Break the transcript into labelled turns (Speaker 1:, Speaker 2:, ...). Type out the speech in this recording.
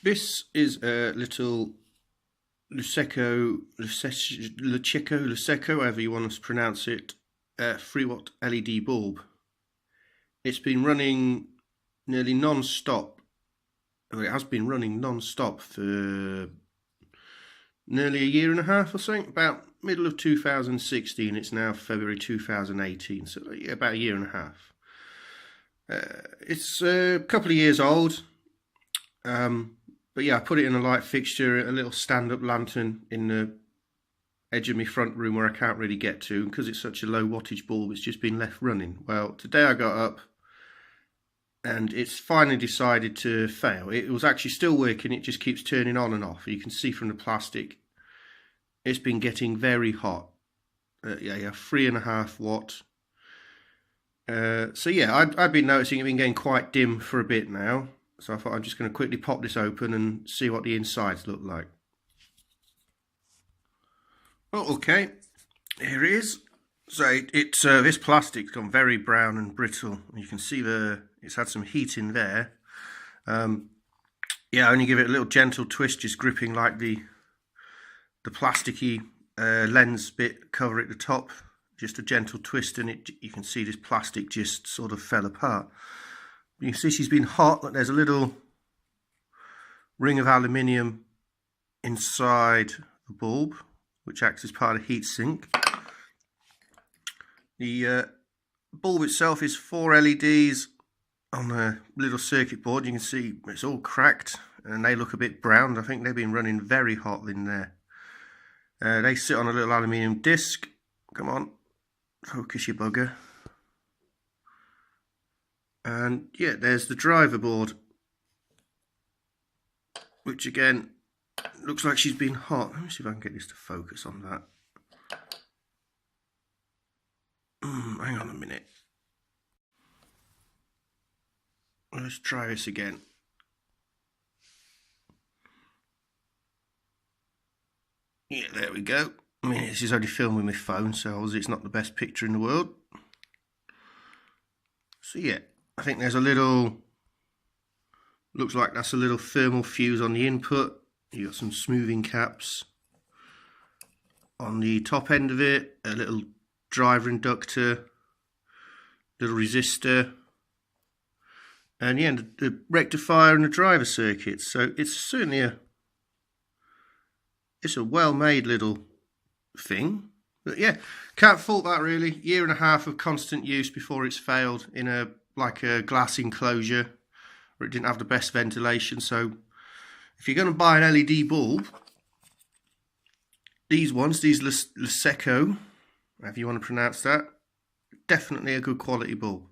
Speaker 1: This is a little Luceco, however you want to pronounce it, 3-watt LED bulb. It's been running nearly non-stop. Well, it has been running non-stop for nearly a year and a half or something. About middle of 2016. It's now February 2018, so yeah, about a year and a half. It's a couple of years old. But yeah, I put it in a light fixture, a little stand-up lantern in the edge of my front room where I can't really get to, because it's such a low wattage bulb, it's just been left running. Well, today I got up and it's finally decided to fail. It was actually still working, it just keeps turning on and off. You can see from the plastic, it's been getting very hot. Yeah, 3.5 watt. So yeah, I've been noticing it been getting quite dim for a bit now. So I thought I'm just going to quickly pop this open and see what the insides look like. Oh, okay, here it is. So this plastic's gone very brown and brittle. You can see it's had some heat in there. Yeah, I only give it a little gentle twist, just gripping like the plasticky lens bit cover at the top. Just a gentle twist, and you can see this plastic just sort of fell apart. You can see she's been hot. Look, there's a little ring of aluminium inside the bulb, which acts as part of the heat sink. The bulb itself is 4 LEDs on a little circuit board. You can see it's all cracked and they look a bit brown. I think they've been running very hot in there. They sit on a little aluminium disc. Come on, focus your bugger. And yeah, there's the driver board, which again looks like she's been hot. Let me see if I can get this to focus on that. Hang on a minute. Let's try this again. Yeah, there we go. I mean, this is only filmed with my phone, so obviously it's not the best picture in the world. So yeah, I think there's a little, looks like that's a little thermal fuse on the input. You got some smoothing caps on the top end of it, a little driver inductor, little resistor, and yeah, the rectifier and the driver circuit. So it's certainly it's a well-made little thing. But yeah, can't fault that really. Year and a half of constant use before it's failed in a glass enclosure where it didn't have the best ventilation. So if you're going to buy an LED bulb, these Luceco, however you want to pronounce that, definitely a good quality bulb.